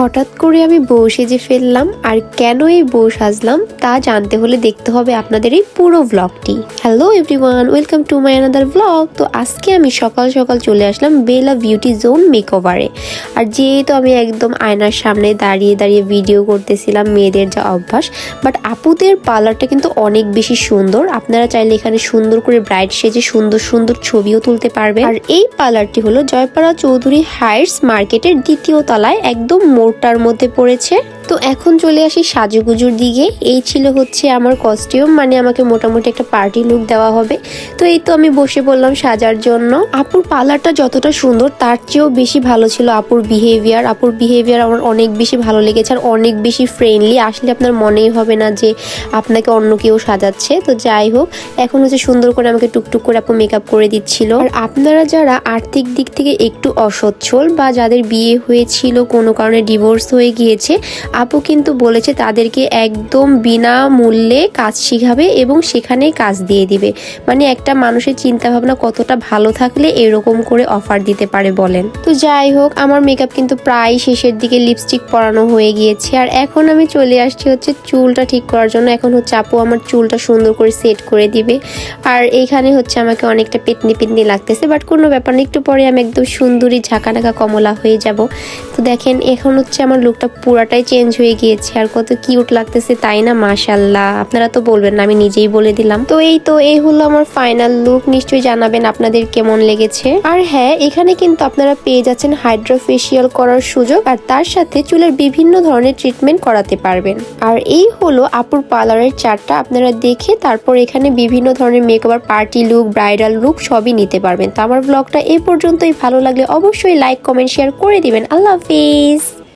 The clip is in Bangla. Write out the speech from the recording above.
হঠাৎ করে আমি বউ সেজে ফেললাম, আর কেন এই বউ সাজলাম তা জানতে হলে দেখতে হবে আপনাদের এই পুরো ব্লগটি। Hello everyone, welcome to my another blog. তো আজকে আমি সকাল সকাল চলে আসলাম বেলা বিউটি জোন মেকওভারে। আর যেহেতু আমি একদম আয়নার সামনে দাঁড়িয়ে দাঁড়িয়ে ভিডিও করতেছিলাম, মেয়েদের যা অভ্যাস, বাট আপুদের পার্লারটা কিন্তু অনেক বেশি সুন্দর। আপনারা চাইলে এখানে সুন্দর করে ব্রাইড সেজে সুন্দর সুন্দর ছবিও তুলতে পারবেন। আর এই পার্লারটি হলো জয়পাড়া চৌধুরী হাইটস মার্কেটের দ্বিতীয় তলায়, একদম মোড়টার মধ্যে পড়েছে। তো এখন চলে আসি সাজুগুজুর দিকে। এই ছিল হচ্ছে আমার কস্টিউম, মানে আমাকে মোটামুটি একটা পার্টি লুক দেওয়া হবে। তো এই তো আমি বসে পড়লাম সাজার জন্য। আপুর পার্লারটা যতটা সুন্দর তার চেয়েও বেশি ভালো ছিল আপুর বিহেভিয়ার। আপুর বিহেভিয়ার আমার অনেক বেশি ভালো লেগেছে, আর অনেক বেশি ফ্রেন্ডলি। আসলে আপনার মনেই হবে না যে আপনাকে অন্য কেউ সাজাচ্ছে। তো যাই হোক, এখন হচ্ছে সুন্দর করে আমাকে টুকটুক করে আপু মেকআপ করে দিচ্ছিল। আর আপনারা যারা আর্থিক দিক থেকে একটু অসচ্ছল বা যাদের বিয়ে হয়েছিল কোনো কারণে ডিভোর্স হয়ে গিয়েছে, আপু কিন্তু বলেছে তাদেরকে একদম বিনামূল্যে কাজ শিখাবে এবং সেখানেই কাজ দিয়ে দিবে। মানে একটা মানুষের চিন্তা ভাবনা কতটা ভালো থাকলে এরকম করে অফার দিতে পারে বলেন। তো যাই হোক, আমার মেকআপ কিন্তু প্রায় শেষের দিকে, লিপস্টিক পরানো হয়ে গিয়েছে। আর এখন আমি চলে আসছি হচ্ছে চুলটা ঠিক করার জন্য। এখন হচ্ছে আপু আমার চুলটা সুন্দর করে সেট করে দিবে। আর এইখানে হচ্ছে আমাকে অনেকটা পেতনি পেতনি লাগতেছে, বাট কোনো ব্যাপার না, একটু পরে আমি একদম সুন্দরী ঝাঁকানাকা কমলা হয়ে যাব। তো দেখেন এখন হচ্ছে আমার লুকটা পুরাটাই চেঞ্জ হয়ে গিয়েছে, আর কত কিউট লাগতেছে তাই না? মাশাআল্লাহ, আপনারা তো বলবেন না, আমি নিজেই বলে দিলাম। তো এই হলো আমার ফাইনাল লুক। নিশ্চয়ই জানাবেন আপনাদের কেমন লেগেছে। আর হ্যাঁ, এখানে কিন্তু আপনারা পেয়ে যাচ্ছেন হাইড্রা ফেসিয়াল করার সুযোগ, আর তার সাথে চুলের বিভিন্ন ধরনের ট্রিটমেন্ট করাতে পারবেন। আর এই হলো আপুর পার্লারের চার্টটা। আপনারা দেখে তারপর এখানে বিভিন্ন ধরনের makeover, party look, bridal look সবই নিতে পারবেন। তো আমার ব্লগটা এই পর্যন্তই। ভালো লাগলে অবশ্যই লাইক, কমেন্ট, শেয়ার করে দিবেন। আল্লাহ হাফিজ।